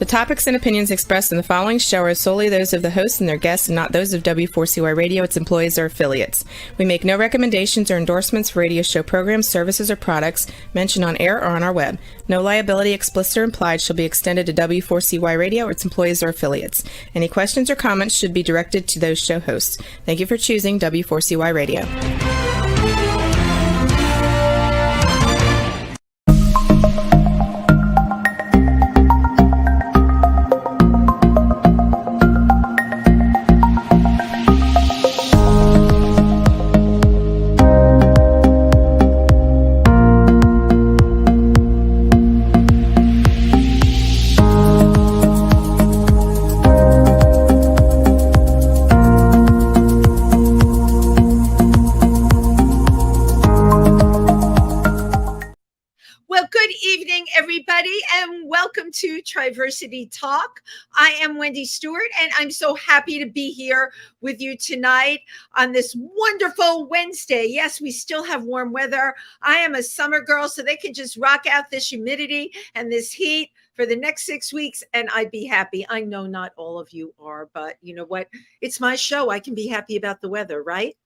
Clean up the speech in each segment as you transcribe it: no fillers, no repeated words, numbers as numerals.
The topics and opinions expressed in the following show are solely those of the hosts and their guests and not those of W4CY Radio, its employees, or affiliates. We make no recommendations or endorsements for radio show programs, services, or products mentioned on air or on our web. No liability, explicit or implied, shall be extended to W4CY Radio or its employees or affiliates. Any questions or comments should be directed to those show hosts. Thank you for choosing W4CY Radio. Welcome to Triversity Talk. I am Wendy Stewart, and I'm so happy to be here with you tonight on this wonderful Wednesday. Yes, we still have warm weather. I am a summer girl, so they can just rock out this humidity and this heat for the next 6 weeks, and I'd be happy. I know not all of you are, but you know what? It's my show. I can be happy about the weather, right?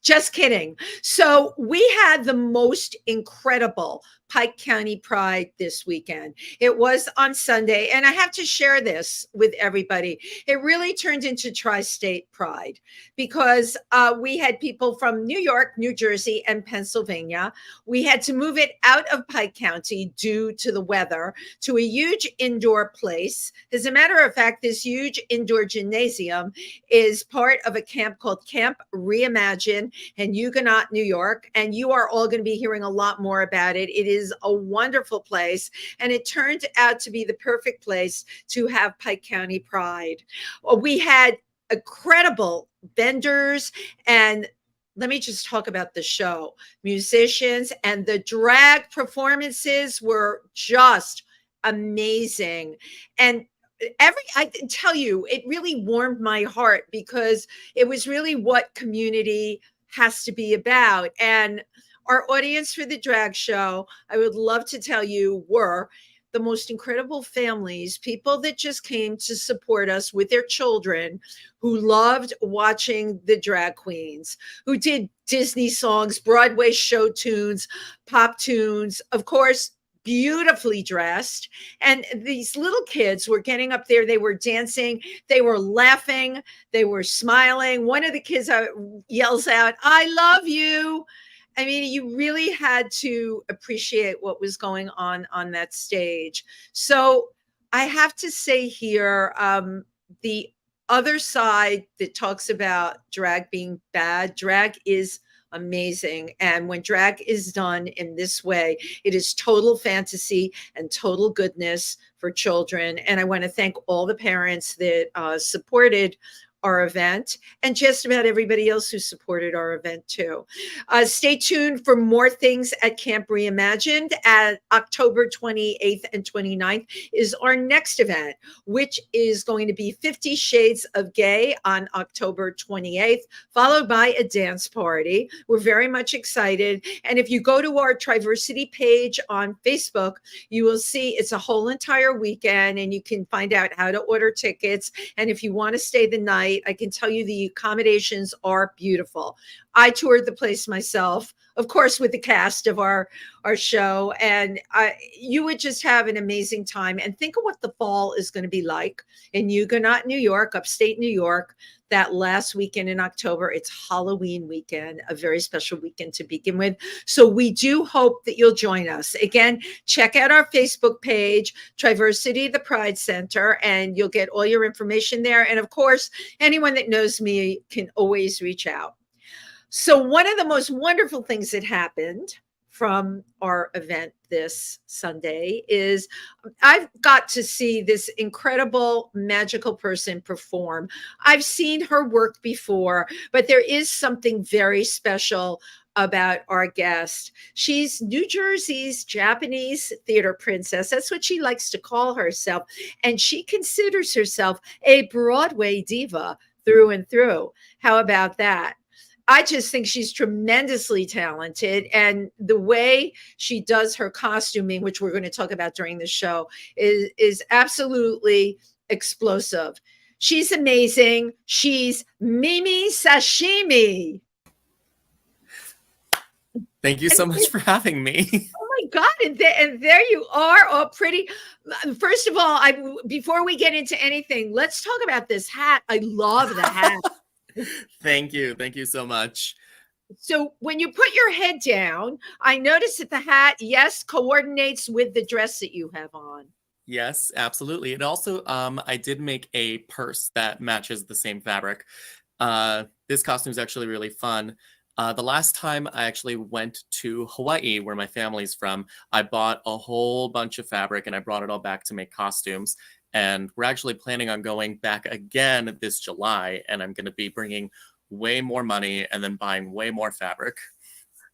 Just kidding. So we had the most incredible Pike County Pride this weekend. It was on Sunday, and I have to share this with everybody. It really turned into Tri-State Pride because we had people from New York, New Jersey, and Pennsylvania. We had to move it out of Pike County due to the weather to a huge indoor place. As a matter of fact, this huge indoor gymnasium is part of a camp called Camp Reimagine in Huguenot, New York, and you are all going to be hearing a lot more about it. It is a wonderful place, and it turned out to be the perfect place to have Pike County Pride. We had incredible vendors, and let me just talk about the show. Musicians and the drag performances were just amazing. And I can tell you, it really warmed my heart because it was really what community has to be about. And our audience for the drag show, I would love to tell you, were the most incredible families, people that just came to support us with their children, who loved watching the drag queens, who did Disney songs, Broadway show tunes, pop tunes, of course, beautifully dressed. And these little kids were getting up there. They were dancing. They were laughing. They were smiling. One of the kids yells out, "I love you." I mean, you really had to appreciate what was going on that stage. So I have to say here, the other side that talks about drag being bad, drag is amazing. And when drag is done in this way, it is total fantasy and total goodness for children. And I want to thank all the parents that supported our event, and just about everybody else who supported our event too. Stay tuned for more things at Camp Reimagined. At October 28th and 29th is our next event, which is going to be 50 Shades of Gay on October 28th, followed by a dance party. We're very much excited. And if you go to our Triversity page on Facebook, you will see it's a whole entire weekend, and you can find out how to order tickets. And if you want to stay the night, I can tell you the accommodations are beautiful. I toured the place myself, of course, with the cast of our show, and you would just have an amazing time. And think of what the fall is going to be like in Huguenot, New York, upstate New York. That last weekend in October, it's Halloween weekend, a very special weekend to begin with. So we do hope that you'll join us. Again, check out our Facebook page, Triversity, the Pride Center, and you'll get all your information there. And of course, anyone that knows me can always reach out. So one of the most wonderful things that happened from our event this Sunday is I've got to see this incredible magical person perform. I've seen her work before, but there is something very special about our guest. She's New Jersey's Japanese theater princess. That's what she likes to call herself. And she considers herself a Broadway diva through and through. How about that? I just think she's tremendously talented. And the way she does her costuming, which we're going to talk about during the show, is absolutely explosive. She's amazing. She's Mimi Sashimi. Thank you so much for having me. Oh my God. And there you are, all pretty. First of all, before we get into anything, let's talk about this hat. I love the hat. Thank you. Thank you so much. So when you put your head down, I noticed that the hat, yes, coordinates with the dress that you have on. Yes, absolutely. It also, I did make a purse that matches the same fabric. This costume is actually really fun. The last time I actually went to Hawaii, where my family's from, I bought a whole bunch of fabric and I brought it all back to make costumes. And we're actually planning on going back again this July, and I'm going to be bringing way more money and then buying way more fabric.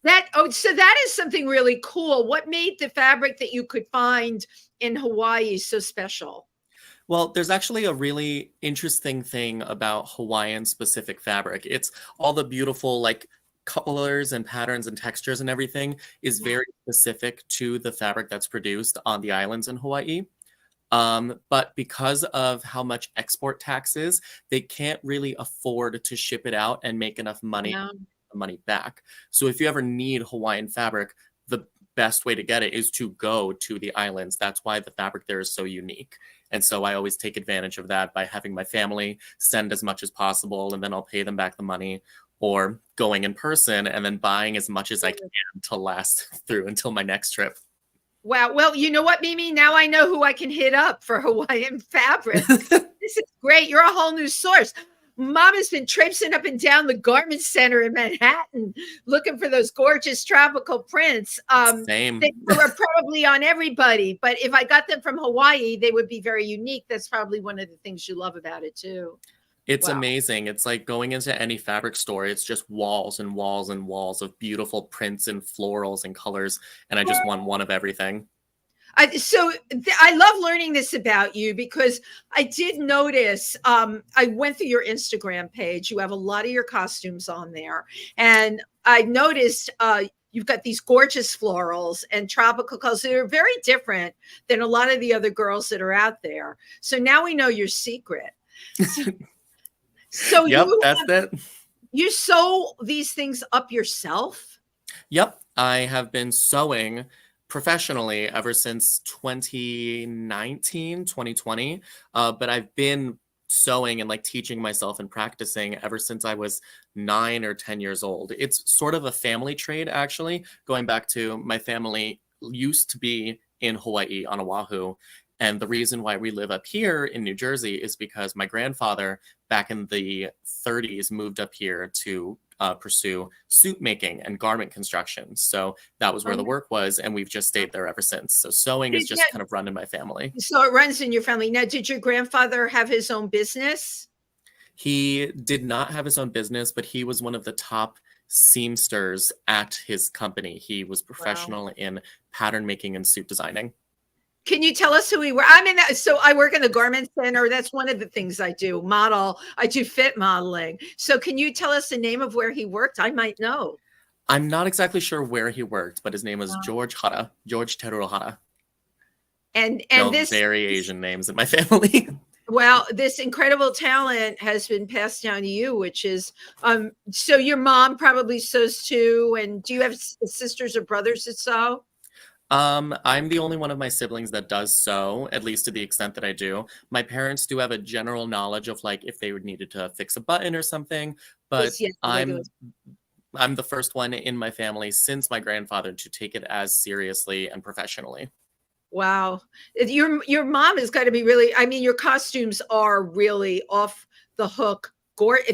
So that is something really cool. What made the fabric that you could find in Hawaii so special? Well, there's actually a really interesting thing about Hawaiian specific fabric. It's all the beautiful like colors and patterns and textures and everything is very specific to the fabric that's produced on the islands in Hawaii. But because of how much export tax is, they can't really afford to ship it out and make enough money, money back. So if you ever need Hawaiian fabric, the best way to get it is to go to the islands. That's why the fabric there is so unique. And so I always take advantage of that by having my family send as much as possible, and then I'll pay them back the money, or going in person and then buying as much as I can to last through until my next trip. Wow. Well, you know what, Mimi? Now I know who I can hit up for Hawaiian fabric. This is great. You're a whole new source. Mom has been traipsing up and down the garment center in Manhattan looking for those gorgeous tropical prints. Same. They were probably on everybody, but if I got them from Hawaii, they would be very unique. That's probably one of the things you love about it too. It's amazing. It's like going into any fabric store. It's just walls and walls and walls of beautiful prints and florals and colors. And I just want one of everything. I love learning this about you because I did notice, I went through your Instagram page. You have a lot of your costumes on there. And I noticed you've got these gorgeous florals and tropical colors that are very different than a lot of the other girls that are out there. So now we know your secret. So yep, that's it. You sew these things up yourself? Yep. I have been sewing professionally ever since 2019, 2020. But I've been sewing and like teaching myself and practicing ever since I was 9 or 10 years old. It's sort of a family trade, actually, going back to my family used to be in Hawaii on Oahu. And the reason why we live up here in New Jersey is because my grandfather back in the 30s moved up here to pursue suit making and garment construction. So that was where the work was, and we've just stayed there ever since. So sewing is just kind of run in my family. So it runs in your family. Now, did your grandfather have his own business? He did not have his own business, but he was one of the top seamsters at his company. He was professional in pattern making and suit designing. Can you tell us who we were? I mean, so I work in the garment center. That's one of the things I do. I do fit modeling. So can you tell us the name of where he worked? I might know. I'm not exactly sure where he worked, but his name was George Teruo Hara. And this very Asian names in my family. Well, this incredible talent has been passed down to you, which is, so your mom probably sews too. And do you have sisters or brothers that sew? I'm the only one of my siblings that does sew, at least to the extent that I do. My parents do have a general knowledge of like if they would needed to fix a button or something, but yes, I'm the first one in my family since my grandfather to take it as seriously and professionally. Wow. Your mom has got to be really, I mean, your costumes are really off the hook.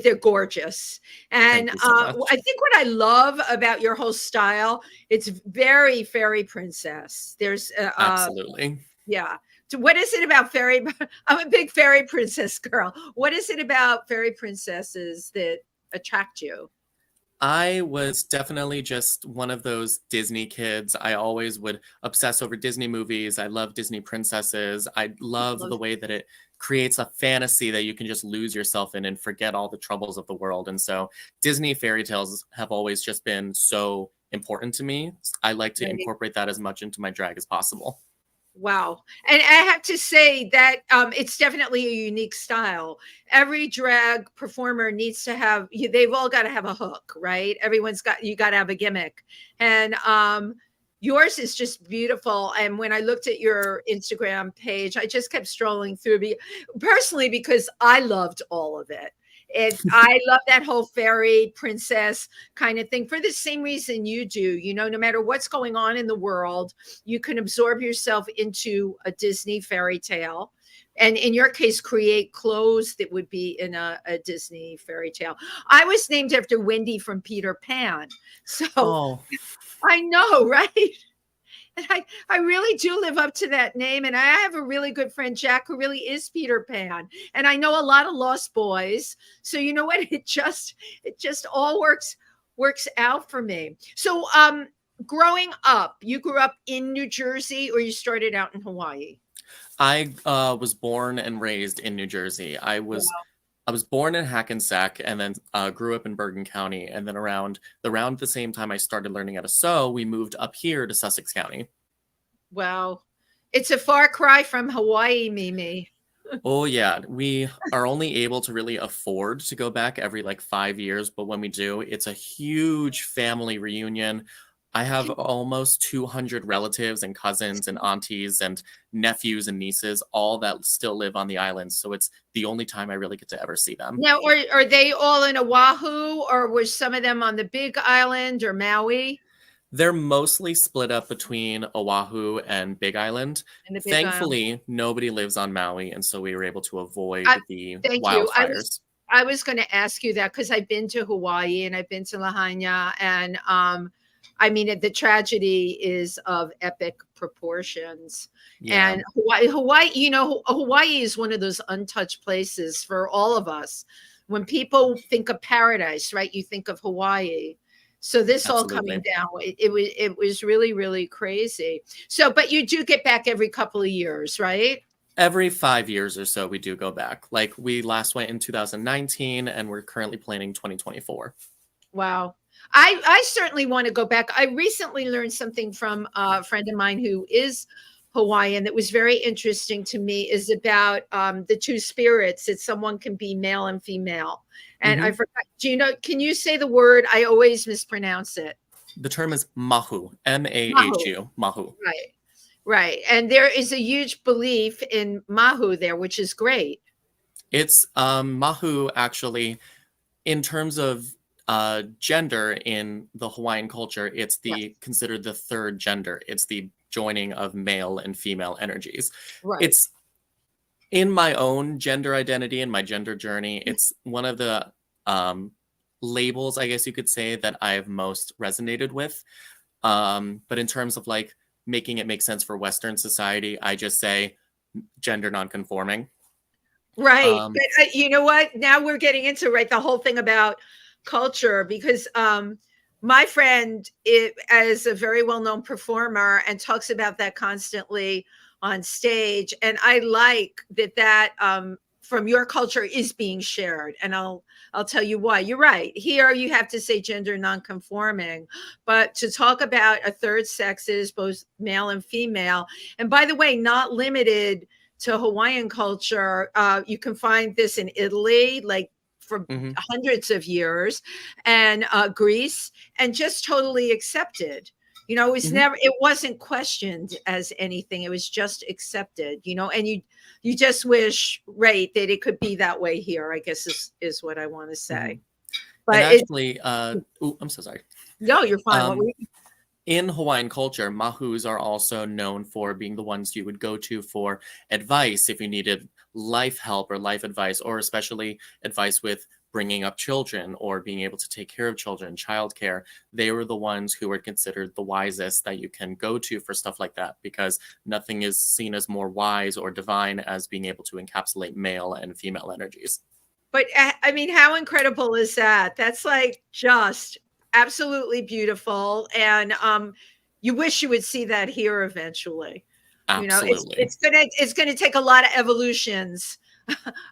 They're gorgeous. And so I think what I love about your whole style, it's very fairy princess. There's absolutely. Yeah. So what is it about fairy? I'm a big fairy princess girl. What is it about fairy princesses that attract you? I was definitely just one of those Disney kids. I always would obsess over Disney movies. I love Disney princesses. I love the way that it creates a fantasy that you can just lose yourself in and forget all the troubles of the world. And so Disney fairy tales have always just been so important to me. I like to Right. incorporate that as much into my drag as possible. Wow. And I have to say that it's definitely a unique style. Every drag performer needs to have, they've all got to have a hook, right? You got to have a gimmick. And yours is just beautiful. And when I looked at your Instagram page, I just kept strolling through personally because I loved all of it. I love that whole fairy princess kind of thing for the same reason you do. No matter what's going on in the world, you can absorb yourself into a Disney fairy tale. And in your case, create clothes that would be in a Disney fairy tale. I was named after Wendy from Peter Pan. So I know, right? And I really do live up to that name. And I have a really good friend, Jack, who really is Peter Pan. And I know a lot of Lost Boys. So you know what? It just all works out for me. So growing up, you grew up in New Jersey or you started out in Hawaii? I was born and raised in New Jersey. I was born in Hackensack and then grew up in Bergen County. And then around the same time I started learning how to sew, we moved up here to Sussex County. Wow. It's a far cry from Hawaii, Mimi. Oh, yeah. We are only able to really afford to go back every 5 years. But when we do, it's a huge family reunion. I have almost 200 relatives and cousins and aunties and nephews and nieces, all that still live on the island. So it's the only time I really get to ever see them. Now, are they all in Oahu, or was some of them on the Big Island or Maui? They're mostly split up between Oahu and Big Island. Thankfully, nobody lives on Maui, and so we were able to avoid the wildfires. I was going to ask you that because I've been to Hawaii and I've been to Lahaina, and I mean, the tragedy is of epic proportions. Yeah. And Hawaii, Hawaii is one of those untouched places for all of us. When people think of paradise, right, you think of Hawaii. So this all coming down, it was really, really crazy. So, but you do get back every couple of years, right? Every 5 years or so, we do go back. We last went in 2019, and we're currently planning 2024. Wow. I certainly want to go back. I recently learned something from a friend of mine who is Hawaiian that was very interesting to me, is about the two spirits, that someone can be male and female. And I forgot, can you say the word? I always mispronounce it. The term is mahu, M-A-H-U, mahu. Right. And there is a huge belief in mahu there, which is great. It's mahu, actually, in terms of gender in the Hawaiian culture, it's considered the third gender. It's the joining of male and female energies. Right. It's in my own gender identity and my gender journey. It's one of the labels, I guess you could say, that I've most resonated with. But in terms of making it make sense for Western society, I just say gender nonconforming. Right. But you know what? Now we're getting into the whole thing about culture, because my friend is a very well-known performer and talks about that constantly on stage. And I like that from your culture is being shared. And I'll tell you why. You're right. Here you have to say gender nonconforming, but to talk about a third sex is both male and female. And by the way, not limited to Hawaiian culture. You can find this in Italy, for hundreds of years, and Greece, and just totally accepted. It was it wasn't questioned as anything. It was just accepted, and you just wish, right, that it could be that way here, I guess is what I want to say. But actually, I'm so sorry. No, you're fine. In Hawaiian culture, mahus are also known for being the ones you would go to for advice if you needed life help or life advice, or especially advice with bringing up children or being able to take care of children, childcare. They were the ones who were considered the wisest that you can go to for stuff like that, because nothing is seen as more wise or divine as being able to encapsulate male and female energies. But I mean, how incredible is that? That's just absolutely beautiful. And you wish you would see that here eventually. Absolutely. It's gonna take a lot of evolutions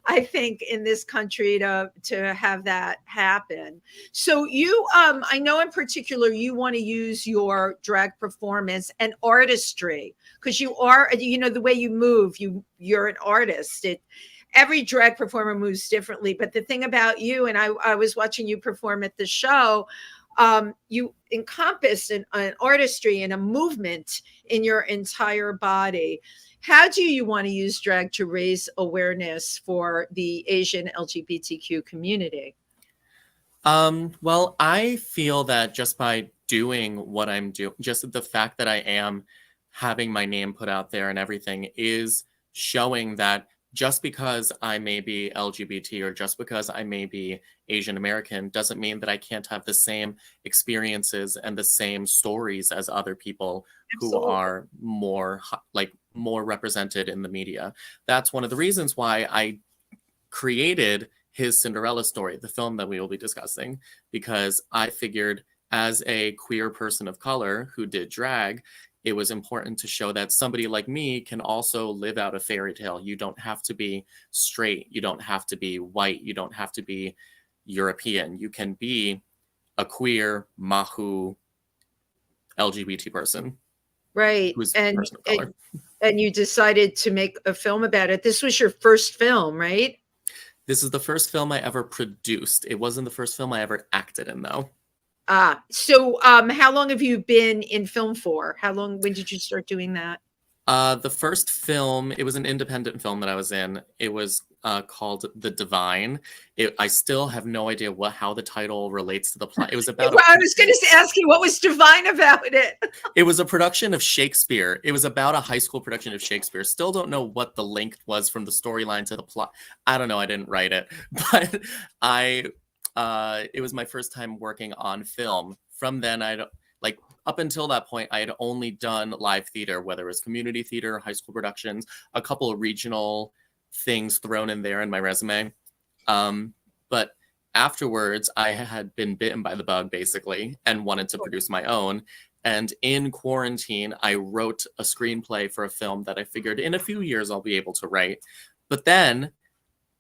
I think, in this country to have that happen. So you, I know in particular you want to use your drag performance and artistry, because you are, the way you move, you're an artist. Every drag performer moves differently, but the thing about you, and I was watching you perform at the show, you encompass an artistry and a movement in your entire body. How do you want to use drag to raise awareness for the Asian LGBTQ community? Well, I feel that just by doing what I'm doing, just the fact that I am having my name put out there and everything is showing that just because I may be LGBT or just because I may be Asian American doesn't mean that I can't have the same experiences and the same stories as other people who Absolutely. are more represented in the media. That's one of the reasons why I created his Cinderella Story, the film that we will be discussing, because I figured as a queer person of color who did drag, it was important to show that somebody like me can also live out a fairy tale. You don't have to be straight. You don't have to be white. You don't have to be European. You can be a queer, mahu, LGBT person. Right. Who's a person of color. And you decided to make a film about it. This was your first film, right? This is the first film I ever produced. It wasn't the first film I ever acted in, though. So how long have you been in film for? When did you start doing that? The first film, it was an independent film that I was in. It was called The Divine. I still have no idea how the title relates to the plot. It was about. I was going to ask you what was divine about it. It was a production of Shakespeare. It was about a high school production of Shakespeare. Still don't know what the link was from the storyline to the plot. I don't know. I didn't write it, but it was my first time working on film. From then, up until that point, I had only done live theater, whether it was community theater, high school productions, a couple of regional things thrown in there in my resume. But afterwards, I had been bitten by the bug, basically, and wanted to produce my own. And in quarantine, I wrote a screenplay for a film that I figured in a few years I'll be able to write. But then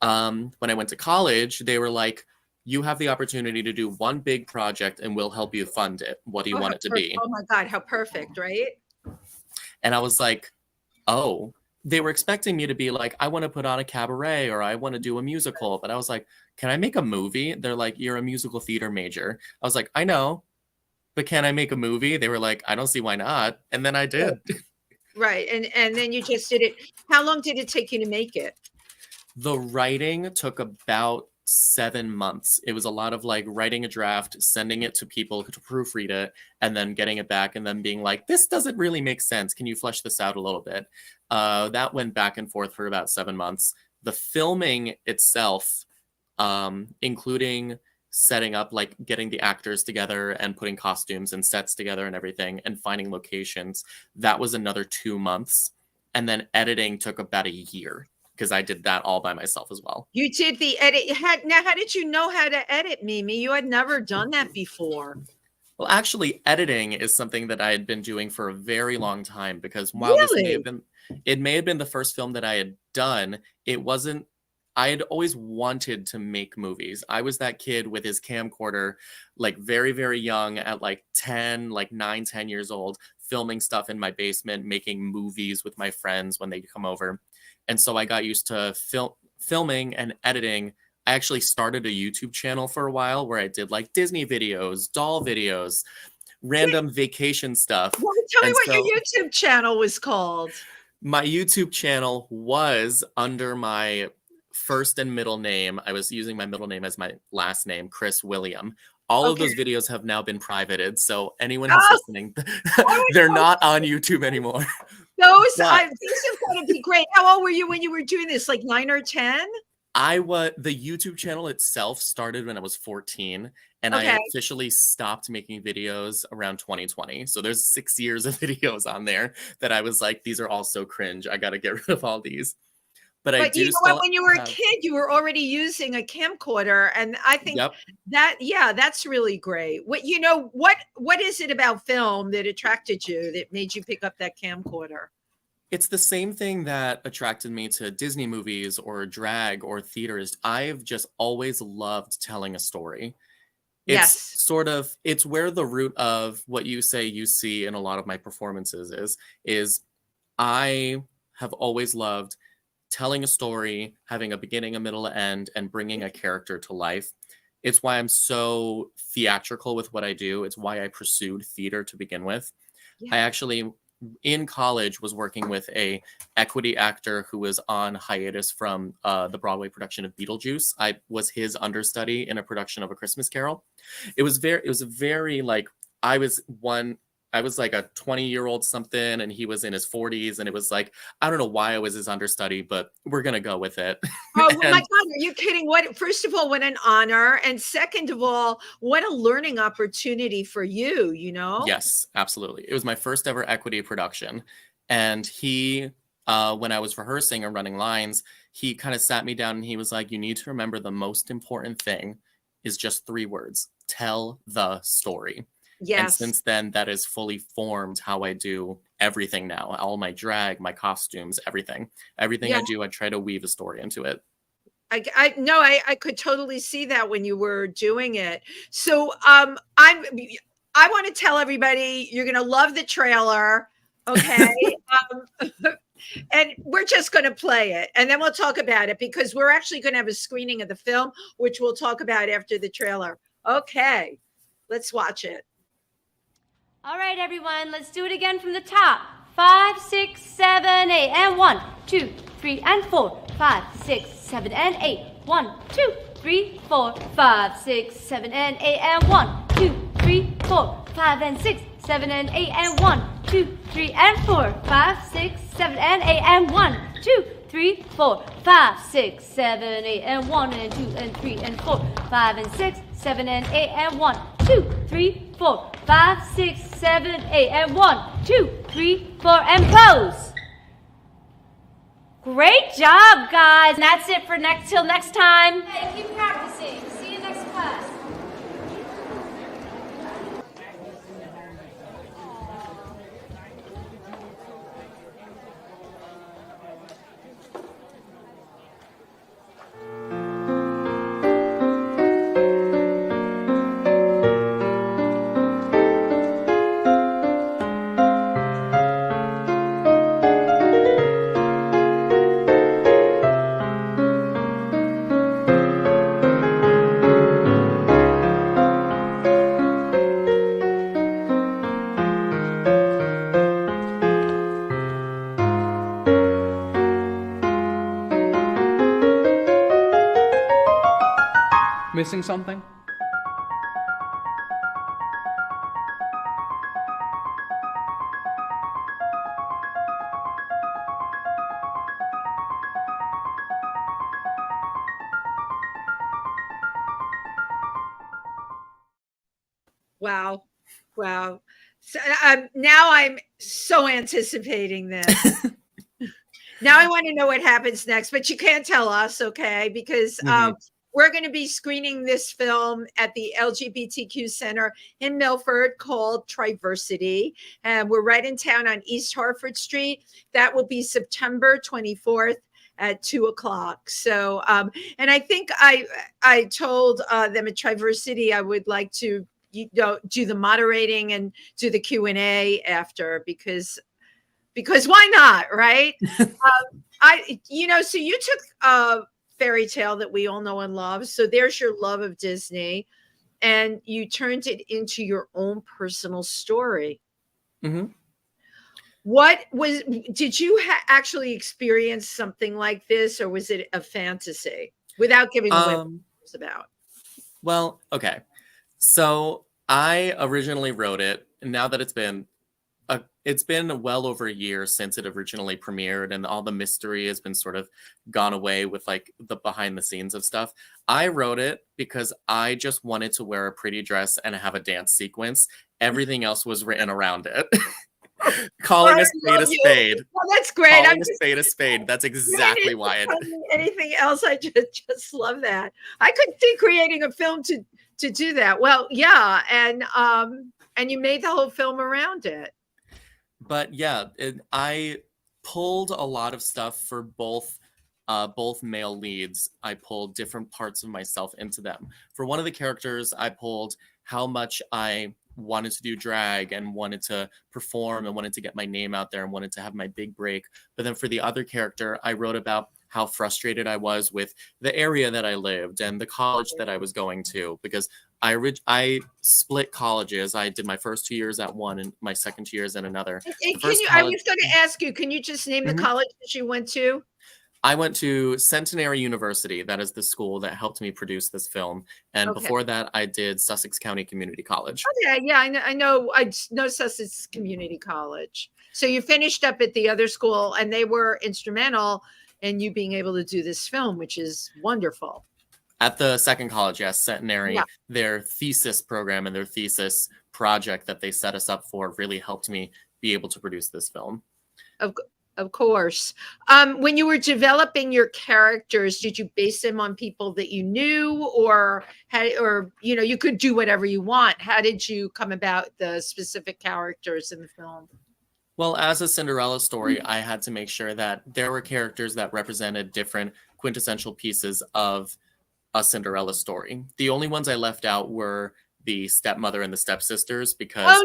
when I went to college, they were like, you have the opportunity to do one big project and we'll help you fund it. What do you want it to be? Oh my God, how perfect, right? And I was like, oh, they were expecting me to be like, I want to put on a cabaret or I want to do a musical. But I was like, can I make a movie? They're like, you're a musical theater major. I was like, I know, but can I make a movie? They were like, I don't see why not. And then I did. Right. And then you just did it. How long did it take you to make it? The writing took about 7 months. It was a lot of writing a draft, sending it to people to proofread it, and then getting it back and then being like, this doesn't really make sense. Can you flesh this out a little bit? That went back and forth for about 7 months. The filming itself, including setting up, getting the actors together and putting costumes and sets together and everything and finding locations, that was another 2 months. And then editing took about a year, because I did that all by myself as well. You did the edit. Now, how did you know how to edit, Mimi? You had never done that before. Well, actually, editing is something that I had been doing for a very long time, because while this may have been the first film that I had done, it wasn't. I had always wanted to make movies. I was that kid with his camcorder, very, very young at 9, 10 years old, filming stuff in my basement, making movies with my friends when they come over. And so I got used to filming and editing. I actually started a YouTube channel for a while where I did Disney videos, doll videos, random vacation stuff. Well, tell me what your YouTube channel was called. My YouTube channel was under my first and middle name. I was using my middle name as my last name, Chris William. All of those videos have now been privated. So anyone who's listening, they're not on YouTube anymore. These have got to be great. How old were you when you were doing this? 9 or 10? The YouTube channel itself started when I was 14, and I officially stopped making videos around 2020. So there's 6 years of videos on there that I was like, these are all so cringe. I got to get rid of all these. But I do. When you were a kid, you were already using a camcorder, and I think that's really great. What is it about film that attracted you, that made you pick up that camcorder? It's the same thing that attracted me to Disney movies or drag or theaters. I've just always loved telling a story. It's Yes. sort of, it's where the root of what you say you see in a lot of my performances is I have always loved telling a story, having a beginning, a middle, and end, and bringing a character to life. It's why I'm so theatrical with what I do. It's why I pursued theater to begin with. Yeah. I actually, in college, was working with a equity actor who was on hiatus from the Broadway production of Beetlejuice. I was his understudy in a production of A Christmas Carol. It was a very like, I was like a 20-year-old something, and he was in his 40s, and it was like, I don't know why I was his understudy, but we're gonna go with it. Oh And my God, are you kidding? What, first of all, what an honor. And second of all, what a learning opportunity for you, you know? yes, absolutely. It was my first ever equity production. And he, when I was rehearsing and running lines, he kind of sat me down and he was like, you need to remember the most important thing is just 3 words: tell the story. And Yes. since then, that has fully formed how I do everything now. All my drag, my costumes, everything. Everything Yeah. I do, I try to weave a story into it. I no, I could totally see that when you were doing it. So I want to tell everybody you're gonna love the trailer. Okay. And we're just going to play it and then we'll talk about it because we're actually going to have a screening of the film, which we'll talk about after the trailer. Okay, let's watch it. All right, everyone, let's do it again from the top. 5, 6, 7, 8, and 1, 2, 3, and 4. 5, 6, 7, and 8. 1, 2, 3, 4. 5, 6, 7, and 8, and 1, 2, 3, 4. 5 and 6, 7 and 8, and 1, 2, 3, and 4. 5, 6, 7, and 8, and 1, 2, 3, 4. 5, 6, 7, 8, and 1, and 2, and 3, and 4. 5 and 6, 7 and 8, and 1, 2, 3, 4. 5, 6, 7, 8, and 1, 2, 3, 4, and pose. Great job, guys. And that's it for till next time. Hey, keep practicing. See you next class. Missing something? Wow. Wow. So, now I'm so anticipating this. Now I want to know what happens next, but you can't tell us, okay? Because we're going to be screening this film at the LGBTQ Center in Milford called Triversity. And we're right in town on East Hartford Street. That will be September 24th at 2:00. So, and I think I told them at Triversity I would like to do the moderating and do the Q&A after because why not, right? So you took fairy tale that we all know and love. So there's your love of Disney, and you turned it into your own personal story. Mm-hmm. Did you actually experience something like this, or was it a fantasy without giving away what it's about? Well, okay. So I originally wrote it, and now that it's been well over a year since it originally premiered, and all the mystery has been sort of gone away with like the behind the scenes of stuff. I wrote it because I just wanted to wear a pretty dress and have a dance sequence. Everything else was written around it. Calling a spade a spade. Well, that's great. Calling a spade a spade. That's exactly why I did. Anything else? I just love that. I could see creating a film to do that. Well, yeah, and you made the whole film around it. But yeah, pulled a lot of stuff for both male leads. I pulled different parts of myself into them. For one of the characters, I pulled how much I wanted to do drag and wanted to perform and wanted to get my name out there and wanted to have my big break. But then for the other character, I wrote about how frustrated I was with the area that I lived and the college that I was going to, because I split colleges. I did my first 2 years at one and my second 2 years at another. I was going to ask you, can you just name the college that you went to? I went to Centenary University. That is the school that helped me produce this film. And before that, I did Sussex County Community College. Oh, yeah, I know Sussex Community College. So you finished up at the other school, and they were instrumental in you being able to do this film, which is wonderful. At the second college, yes, Centenary, their thesis program and their thesis project that they set us up for really helped me be able to produce this film. Of course. When you were developing your characters, did you base them on people that you knew, or you could do whatever you want? How did you come about the specific characters in the film? Well, as a Cinderella story, I had to make sure that there were characters that represented different quintessential pieces of a Cinderella story. The only ones I left out were the stepmother and the stepsisters, because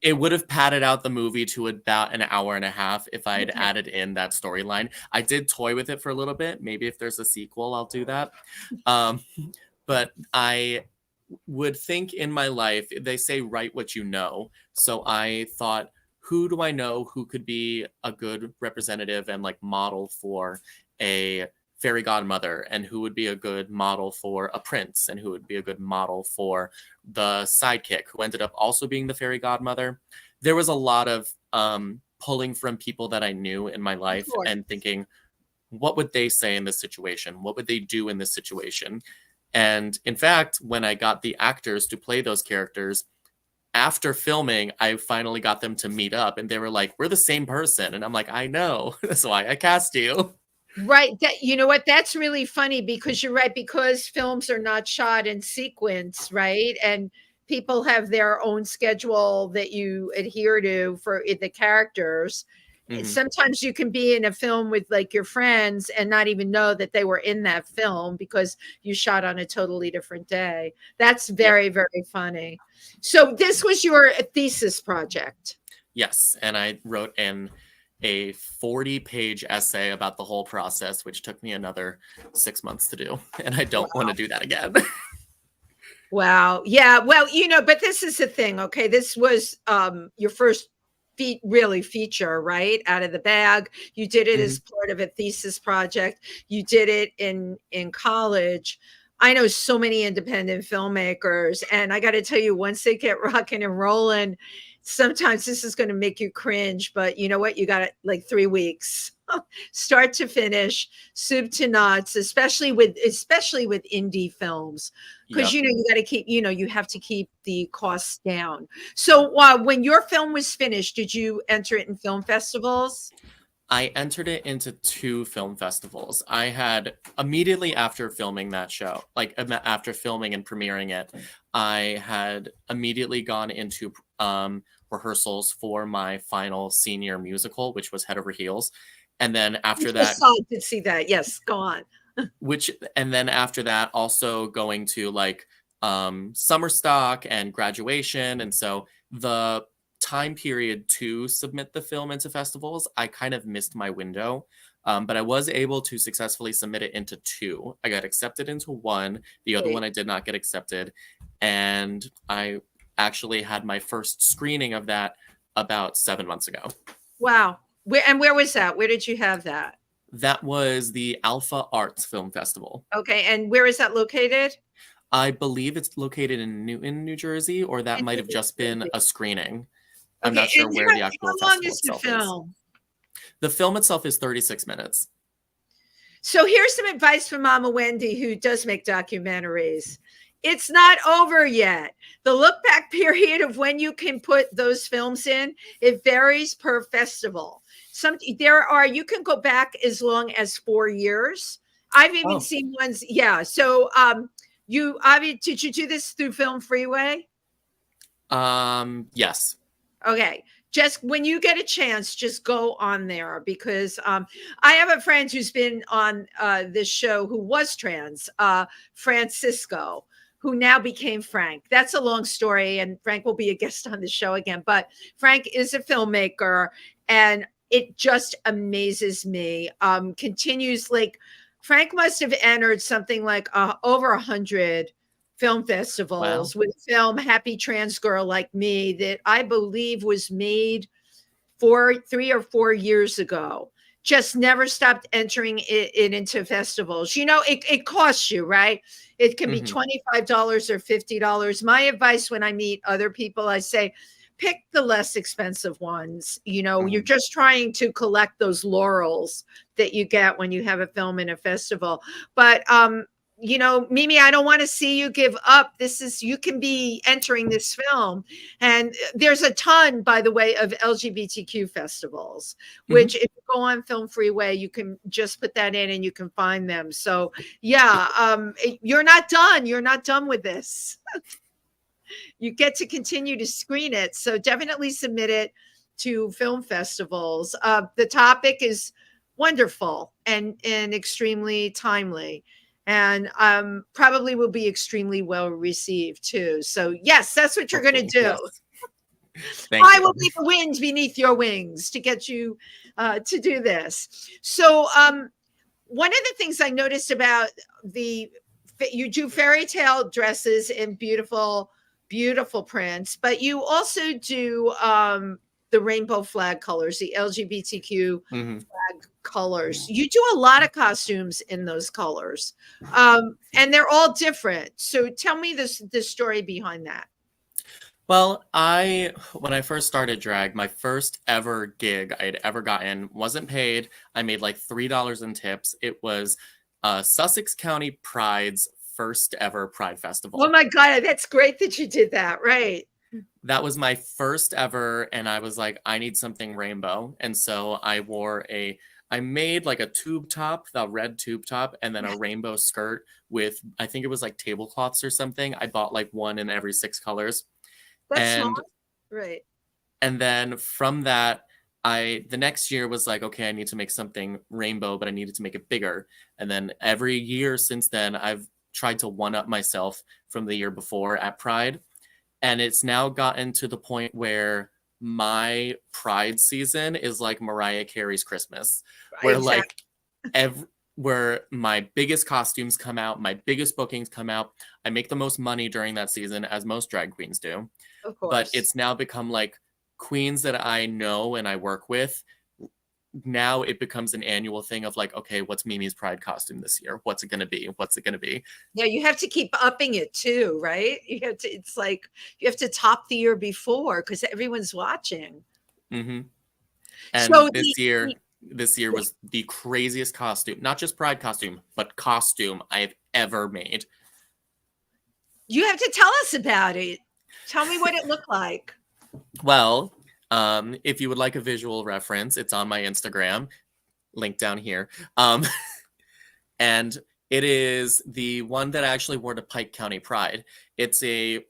it would have padded out the movie to about an hour and a half if I had added in that storyline. I did toy with it for a little bit. Maybe if there's a sequel, I'll do that. But I would think in my life, they say write what you know. So I thought, who do I know who could be a good representative and like model for a fairy godmother, and who would be a good model for a prince, and who would be a good model for the sidekick, who ended up also being the fairy godmother. There was a lot of pulling from people that I knew in my life and thinking, what would they say in this situation? What would they do in this situation? And in fact, when I got the actors to play those characters, after filming, I finally got them to meet up, and they were like, we're the same person. And I'm like, I know. That's why I cast you. Right. You know what? That's really funny, because you're right, because films are not shot in sequence, right? And people have their own schedule that you adhere to for the characters. Sometimes you can be in a film with like your friends and not even know that they were in that film because you shot on a totally different day. That's very, very funny. So this was your thesis project. Yes. And I wrote in a 40-page essay about the whole process, which took me another 6 months to do. And I don't want to do that again. Wow. Yeah. Well, but this is the thing. Okay. This was your first really feature, right? Out of the bag. You did it as part of a thesis project. You did it in college. I know so many independent filmmakers, and I got to tell you, once they get rocking and rolling, sometimes this is going to make you cringe, but you know what? You got it like 3 weeks, start to finish, soup to nuts, especially with indie films, because you got to keep, you have to keep the costs down. So when your film was finished, did you enter it in film festivals? I entered it into 2 film festivals. I had immediately after filming that show, like after filming and premiering it, I had immediately gone into rehearsals for my final senior musical, which was Head Over Heels. And then after that, I did see that. Yes, go on. And then after that, also going to like summer stock and graduation. And so the time period to submit the film into festivals, I kind of missed my window. But I was able to successfully submit it into 2. I got accepted into 1. The other one I did not get accepted. And I actually had my first screening of that about 7 months ago. Wow. Where was that? Where did you have that? That was the Alpha Arts Film Festival. Okay. And where is that located? I believe it's located in Newton, New Jersey, or that might have just been a screening. I'm not sure where the actual festival itself is. The film itself is 36 minutes. So here's some advice from Mama Wendy, who does make documentaries. It's not over yet. The look back period of when you can put those films in, it varies per festival. You can go back as long as 4 years. I've even seen ones. Yeah. So did you do this through Film Freeway? Yes. Okay. just when you get a chance, just go on there, because I have a friend who's been on this show who was trans, Francisco, who now became Frank. That's a long story, and Frank will be a guest on the show again. But Frank is a filmmaker, and it just amazes me. Continues, like, Frank must have entered something like over 100 film festivals with film Happy Trans Girl Like Me, that I believe was made 3 or 4 years ago. Just never stopped entering it into festivals. You know, it costs you, right? It can be $25 or $50. My advice when I meet other people, I say, pick the less expensive ones. You know, you're just trying to collect those laurels that you get when you have a film in a festival. But you know, Mimi, I don't want to see you give up. You can be entering this film. And there's a ton, by the way, of LGBTQ festivals, which if you go on Film Freeway, you can just put that in and you can find them. So yeah, you're not done. You're not done with this. You get to continue to screen it. So definitely submit it to film festivals. The topic is wonderful and extremely timely. And probably will be extremely well received too. So yes, that's what you're going to do. Yes. I will leave the wind beneath your wings to get you to do this. So one of the things I noticed about you do fairy tale dresses in beautiful, beautiful prints, but you also do the rainbow flag colors, the LGBTQ flag colors. You do a lot of costumes in those colors, and they're all different. So tell me the story behind that. Well, when I first started drag, my first ever gig I'd ever gotten wasn't paid. I made like $3 in tips. It was Sussex County Pride's first ever Pride Festival. Oh my God, that's great that you did that, right? That was my first ever, and I was like, I need something rainbow. And so I made like a tube top, the red tube top, and then a rainbow skirt with, I think it was like tablecloths or something. I bought like one in every 6 colors. That's smart. Right. And then from that, the next year was like, okay, I need to make something rainbow, but I needed to make it bigger. And then every year since then, I've tried to one-up myself from the year before at Pride. And it's now gotten to the point where my Pride season is like Mariah Carey's Christmas, where where my biggest costumes come out, my biggest bookings come out. I make the most money during that season, as most drag queens do. Of course. But it's now become like queens that I know and I work with. Now it becomes an annual thing of like, okay, what's Mimi's Pride costume this year? What's it going to be? What's it going to be? Yeah, you have to keep upping it too, right? It's like you have to top the year before because everyone's watching. And so this year was the craziest costume, not just Pride costume, but costume I've ever made. You have to tell us about it. Tell me what it looked like. Well, if you would like a visual reference, it's on my Instagram, link down here. And it is the one that I actually wore to Pike County Pride. It's a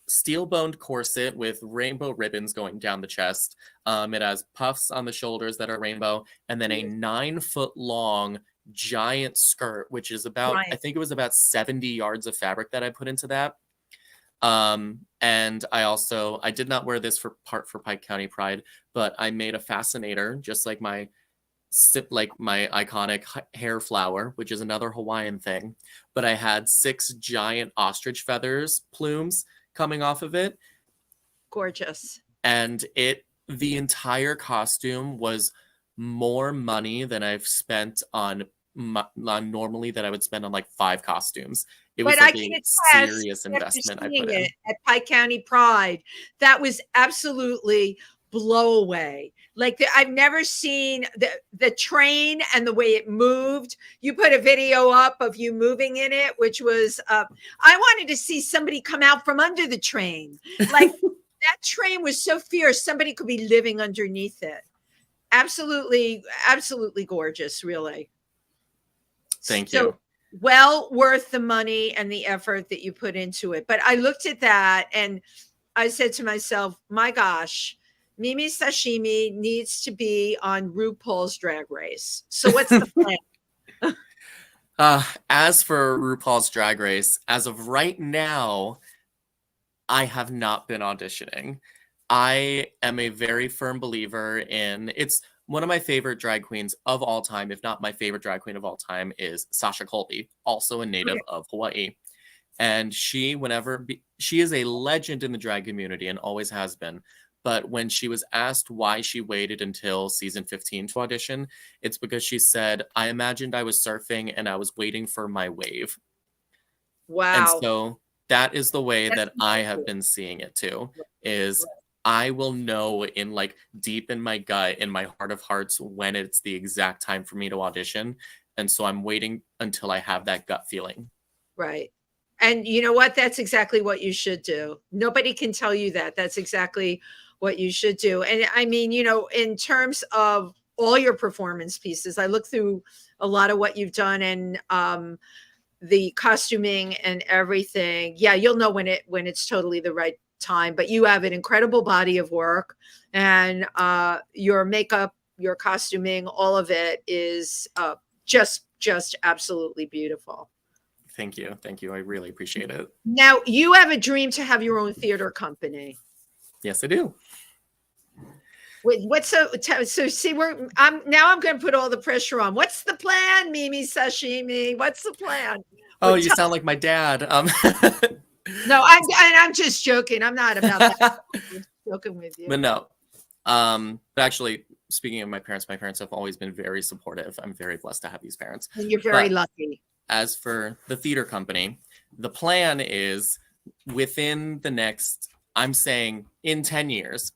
steel-boned corset with rainbow ribbons going down the chest. It has puffs on the shoulders that are rainbow, and then a 9-foot-long giant skirt, which is about, I think it was about 70 yards of fabric that I put into that. And I did not wear this for Pike County Pride, but I made a fascinator, just like my iconic hair flower, which is another Hawaiian thing. But I had 6 giant ostrich feathers plumes coming off of it. Gorgeous. And the entire costume was more money than I've spent on normally that I would spend on like 5 costumes. It was like a serious investment I put in. At Pike County Pride, that was absolutely blow away. Like I've never seen the train and the way it moved. You put a video up of you moving in it, which was I wanted to see somebody come out from under the train. Like that train was so fierce, somebody could be living underneath it. Absolutely, absolutely gorgeous, really. Thank you. Well worth the money and the effort that you put into it. But I looked at that and I said to myself, my gosh, Mimi Sashimi needs to be on RuPaul's Drag Race. So what's the plan? As for RuPaul's Drag Race, as of right now, I have not been auditioning. I am a very firm believer in it's one of my favorite drag queens of all time, if not my favorite drag queen of all time, is Sasha Colby, also a native of Hawaii. And she is a legend in the drag community and always has been. But when she was asked why she waited until season 15 to audition, it's because she said, I imagined I was surfing and I was waiting for my wave. Wow. And so that is the way that I have been seeing it too, is I will know in like deep in my gut, in my heart of hearts, when it's the exact time for me to audition. And so I'm waiting until I have that gut feeling. Right. And you know what? That's exactly what you should do. Nobody can tell you that. That's exactly what you should do. And I mean, you know, in terms of all your performance pieces, I look through a lot of what you've done and the costuming and everything. Yeah, you'll know when it's totally the right time. But you have an incredible body of work, and your makeup, your costuming, all of it is just absolutely beautiful. Thank you. I really appreciate it. Now, you have a dream to have your own theater company. Yes, I do. Wait, so see, I'm going to put all the pressure on. What's the plan, Mimi Sashimi? What's the plan? Oh, you sound like my dad. No, I'm just joking. I'm not about that. I'm just joking with you. But no. But actually, speaking of my parents have always been very supportive. I'm very blessed to have these parents. And you're very lucky. As for the theater company, the plan is within the next, I'm saying in 10 years,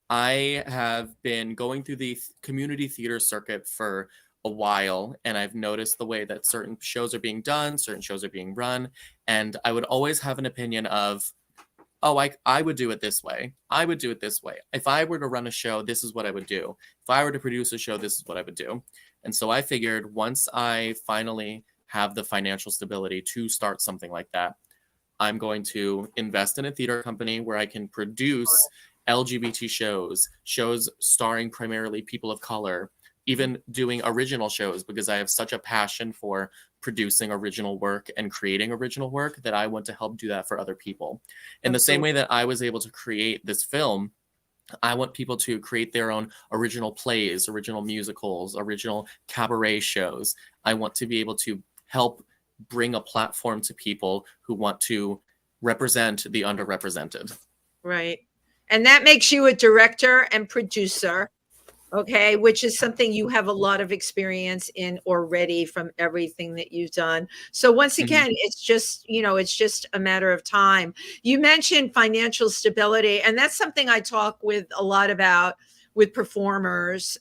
I have been going through the community theater circuit for a while, and I've noticed the way that certain shows are being done, certain shows are being run, and I would always have an opinion of, oh, I would do it this way. I would do it this way. If I were to run a show, this is what I would do. If I were to produce a show, this is what I would do. And so I figured once I finally have the financial stability to start something like that, I'm going to invest in a theater company where I can produce LGBT shows starring primarily people of color, even doing original shows, because I have such a passion for producing original work and creating original work that I want to help do that for other people. In the same way that I was able to create this film, I want people to create their own original plays, original musicals, original cabaret shows. I want to be able to help bring a platform to people who want to represent the underrepresented. Right. And that makes you a director and producer, okay, which is something you have a lot of experience in already from everything that you've done. So once again, it's just, it's just a matter of time. You mentioned financial stability, and that's something I talk with a lot about with performers.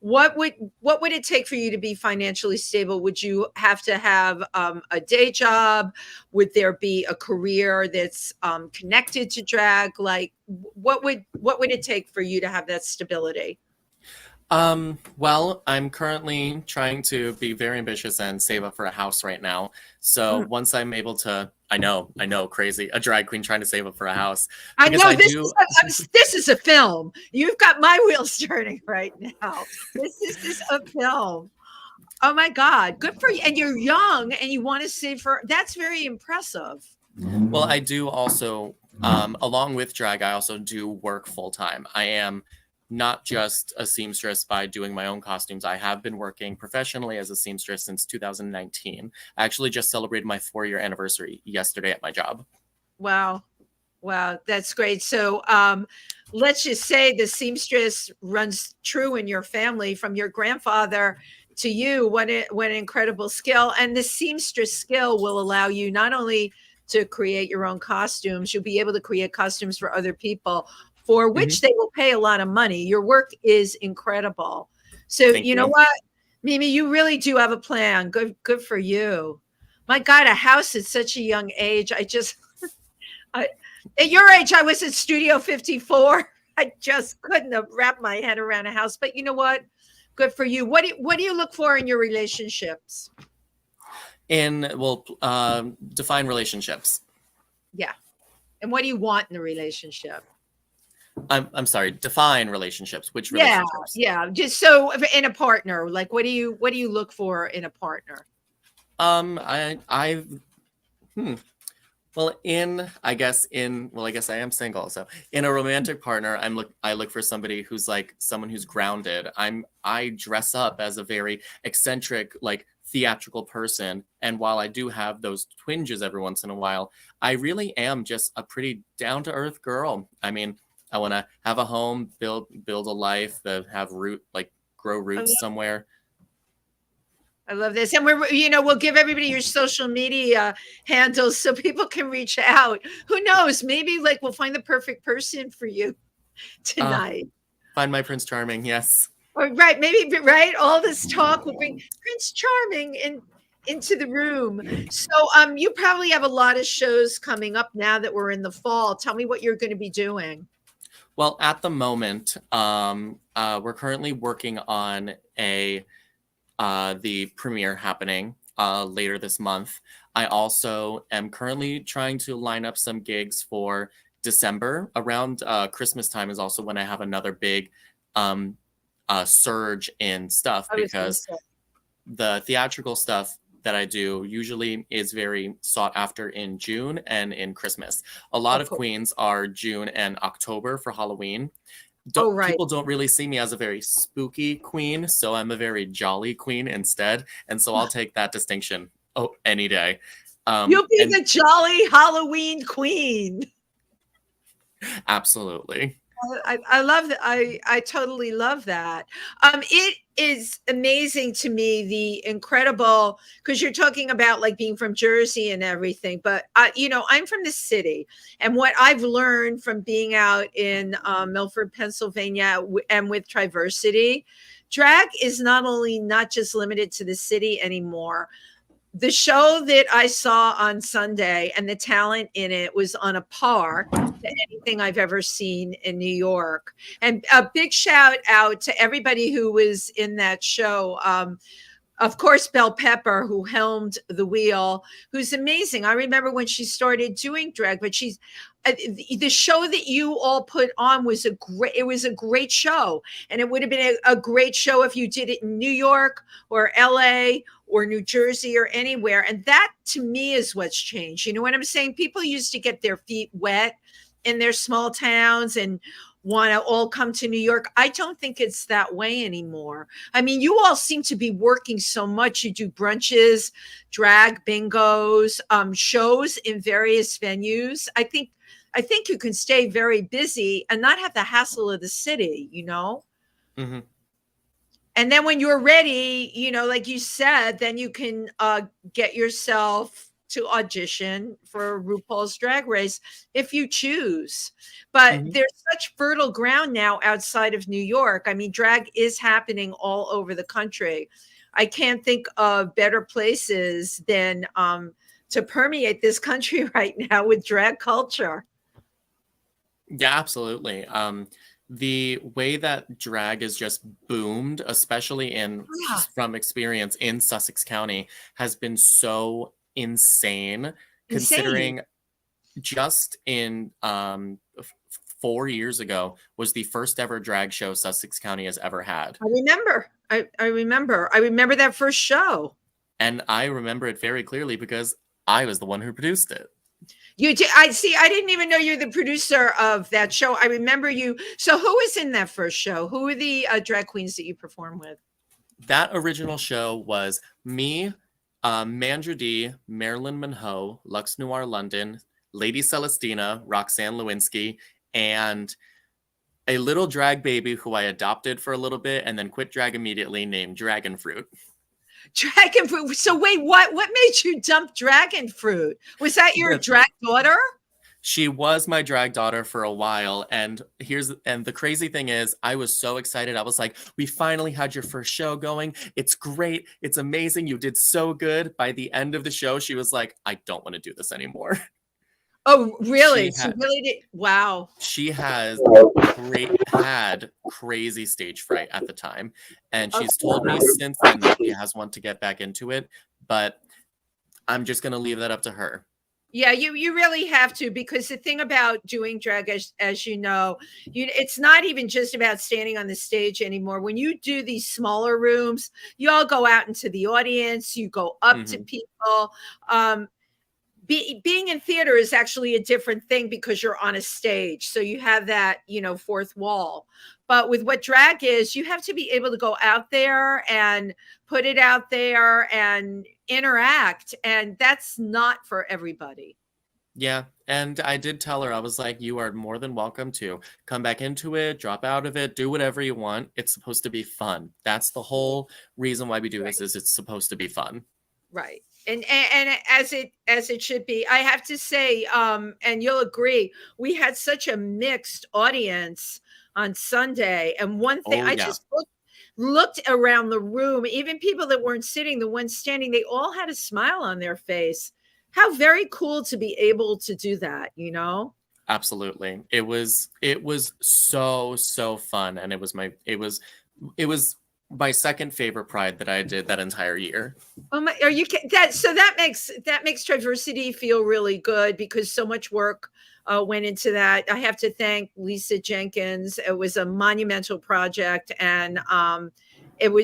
What would it take for you to be financially stable? Would you have to have a day job? Would there be a career that's connected to drag? Like, what would it take for you to have that stability? Well, I'm currently trying to be very ambitious and save up for a house right now. So once I'm able to, I know, crazy, a drag queen trying to save up for a house. I know this is a film. You've got my wheels turning right now. This is a film. Oh my God, good for you. And you're young and you want to save for, that's very impressive. Well, I do also, along with drag, I also do work full time. I am not just a seamstress by doing my own costumes. I have been working professionally as a seamstress since 2019. I actually just celebrated my 4-year anniversary yesterday at my job. Wow. That's great. So let's just say the seamstress runs true in your family from your grandfather to you. What an incredible skill. And the seamstress skill will allow you not only to create your own costumes, you'll be able to create costumes for other people, for which they will pay a lot of money. Your work is incredible. So you know what, Mimi, you really do have a plan. Good for you. My God, a house at such a young age. At your age, I was at Studio 54. I just couldn't have wrapped my head around a house. But you know what? Good for you. What do you look for in your relationships? Define relationships. Yeah. And what do you want in a relationship? I'm sorry, define relationships. Which Yeah, relationships? yeah. Just so in a partner, like what do you look for in a partner? I Well, I guess I am single. So in a romantic partner, I look for somebody who's like someone who's grounded. I dress up as a very eccentric, like theatrical person. And while I do have those twinges every once in a while, I really am just a pretty down to earth girl. I mean, I want to have a home, build a life, that grow roots somewhere. I love this. And we'll give everybody your social media handles so people can reach out. Who knows? Maybe like we'll find the perfect person for you tonight. Find my Prince Charming, yes. Right. Maybe, right. All this talk will bring Prince Charming into the room. So you probably have a lot of shows coming up now that we're in the fall. Tell me what you're going to be doing. Well, at the moment, we're currently working on the premiere happening later this month. I also am currently trying to line up some gigs for December. Around Christmas time is also when I have another big surge in stuff, because the theatrical stuff that I do usually is very sought after in June and in Christmas. A lot of queens are June and October for Halloween. People don't really see me as a very spooky queen, so I'm a very jolly queen instead. And so I'll take that distinction any day. You'll be the jolly Halloween queen. Absolutely. I love that. I totally love that. It is amazing to me, the incredible, because you're talking about like being from Jersey and everything, but I'm from the city, and what I've learned from being out in Milford, Pennsylvania, and with Triversity, drag is not just limited to the city anymore. The show that I saw on Sunday and the talent in it was on a par to anything I've ever seen in New York. And a big shout out to everybody who was in that show. Of course, Belle Pepper, who helmed the wheel, who's amazing. I remember when she started doing drag, but she's the show that you all put on was a great show. And it would have been a great show if you did it in New York or LA or New Jersey or anywhere. And that to me is what's changed. You know what I'm saying? People used to get their feet wet in their small towns and want to all come to New York. I don't think it's that way anymore. I mean, you all seem to be working so much. You do brunches, drag bingos, shows in various venues. I think you can stay very busy and not have the hassle of the city, Mm-hmm. And then when you're ready, like you said, then you can get yourself to audition for RuPaul's Drag Race if you choose. But there's such fertile ground now outside of New York. I mean, drag is happening all over the country. I can't think of better places than to permeate this country right now with drag culture. Yeah, absolutely. The way that drag is just boomed, especially from experience in Sussex County, has been so insane. Considering just in 4 years ago was the first ever drag show Sussex County has ever had. I remember. I remember that first show. And I remember it very clearly because I was the one who produced it. You did. I didn't even know you're the producer of that show. I remember you. So who was in that first show? Who were the drag queens that you performed with? That original show was me, Mandra D, Marilyn Monroe, Lux Noir London, Lady Celestina, Roxanne Lewinsky, and a little drag baby who I adopted for a little bit and then quit drag immediately, named Dragon Fruit. Dragon Fruit. So wait, what made you dump Dragon Fruit? Was that your drag daughter? She was my drag daughter for a while. And the crazy thing is, I was so excited. I was like, we finally had your first show going. It's great. It's amazing. You did so good. By the end of the show, she was like, I don't want to do this anymore. Oh, really? Wow. She had crazy stage fright at the time. And she's told me since then that she has wanted to get back into it. But I'm just going to leave that up to her. Yeah, you really have to, because the thing about doing drag, as you know, it's not even just about standing on the stage anymore. When you do these smaller rooms, you all go out into the audience, you go up to Hmm. people. Um, being in theater is actually a different thing because you're on a stage, so you have that, fourth wall. But with what drag is, you have to be able to go out there and put it out there and interact, and that's not for everybody. Yeah, and I did tell her, I was like, you are more than welcome to come back into it, drop out of it, do whatever you want. It's supposed to be fun. That's the whole reason why we do Right. this, is it's supposed to be fun. Right. And as it should be. I have to say, and you'll agree, we had such a mixed audience on Sunday. And one thing, Oh I yeah. just looked around the room, even people that weren't sitting, the ones standing, they all had a smile on their face. How very cool to be able to do that. Absolutely. It was so fun, and it was my second favorite Pride that I did that entire year. Oh my, are you that? So that makes Triversity feel really good, because so much work went into that. I have to thank Lisa Jenkins. It was a monumental project, and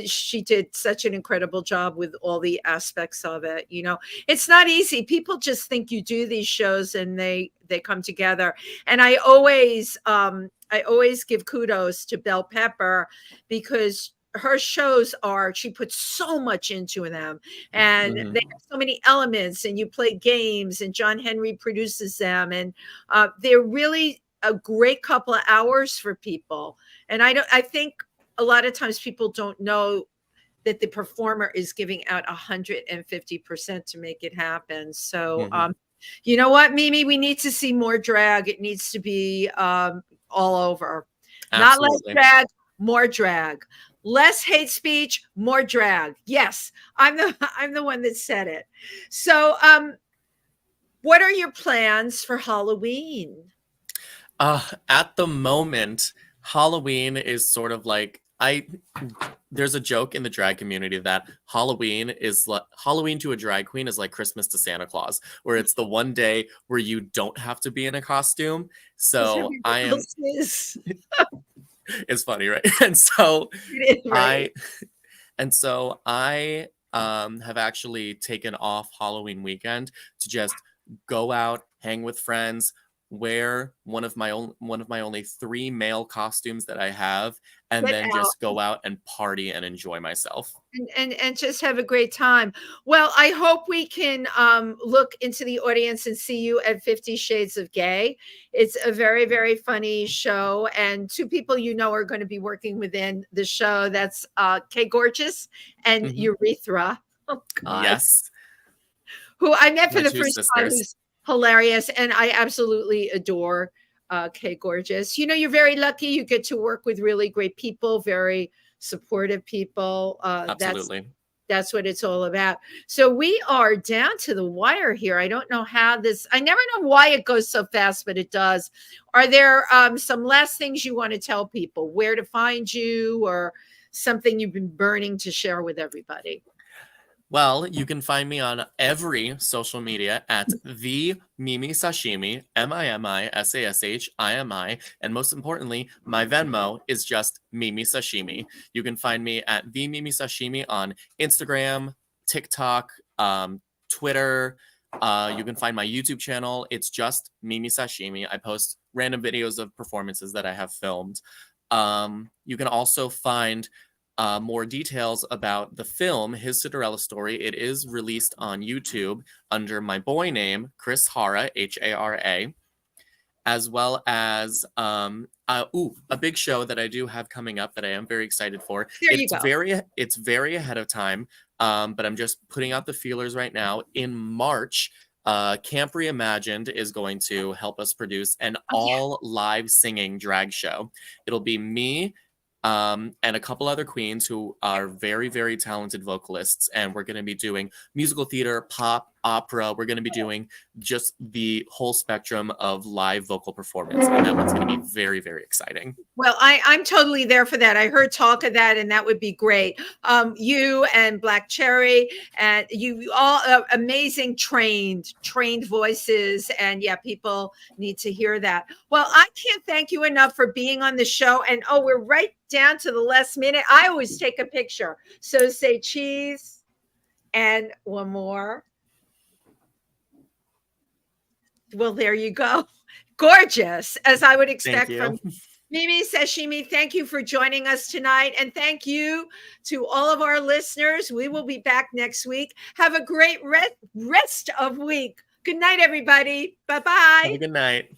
she did such an incredible job with all the aspects of it. It's not easy. People just think you do these shows and they come together. And I always give kudos to Bell Pepper, because she puts so much into them, and Hmm. they have so many elements, and you play games, and John Henry produces them, and they're really a great couple of hours for people. And I think a lot of times people don't know that the performer is giving out 150% to make it happen. So Hmm. you know what, Mimi, we need to see more drag. It needs to be all over. Not less Absolutely. drag, more drag. Less hate speech, more drag. Yes, I'm the one that said it. So what are your plans for Halloween? At the moment, Halloween is sort of like there's a joke in the drag community that Halloween to a drag queen is like Christmas to Santa Claus, where it's the one day where you don't have to be in a costume. Because So everyone I am else is. it's funny, right? And so It is, right. I and so I have actually taken off Halloween weekend to just go out, hang with friends, wear one of my only three male costumes that I have, and Get then out. just go out and party and enjoy myself. And just have a great time. Well, I hope we can look into the audience and see you at 50 Shades of Gay. It's a very, very funny show, and two people are going to be working within the show. That's Kay Gorgeous and Mhm. Urethra. Oh God, Yes, who I met for my the two first time, sisters. who's hilarious, and I absolutely adore Kay Gorgeous. You're very lucky. You get to work with really great people, very supportive people. Absolutely. That's what it's all about. So we are down to the wire here. I don't know how I never know why it goes so fast, but it does. Are there some last things you want to tell people, where to find you, or something you've been burning to share with everybody? Well, you can find me on every social media at the Mimi Sashimi, MIMISASHIMI, and most importantly, my Venmo is just Mimi Sashimi. You can find me at the Mimi Sashimi on Instagram, TikTok, Twitter. You can find my YouTube channel. It's just Mimi Sashimi. I post random videos of performances that I have filmed. You can also find more details about the film, His Cinderella Story. It is released on YouTube under my boy name, Chris Hara, Hara, as well as a big show that I do have coming up that I am very excited for. There you go. It's very ahead of time, but I'm just putting out the feelers right now. In March, Camp Reimagined is going to help us produce an Oh, yeah. all live singing drag show. It'll be me and a couple other queens who are very, very talented vocalists. And we're going to be doing musical theater, pop, opera. We're going to be doing just the whole spectrum of live vocal performance. And that one's going to be very, very exciting. Well, I'm totally there for that. I heard talk of that, and that would be great. You and Black Cherry, and you all amazing trained voices, and yeah, people need to hear that. Well, I can't thank you enough for being on the show. And oh, we're right down to the last minute. I always take a picture, so say cheese, and one more. Well, there you go. Gorgeous, as I would expect from Mimi Sashimi. Thank you for joining us tonight. And thank you to all of our listeners. We will be back next week. Have a great rest of week. Good night, everybody. Bye-bye. Have a good night.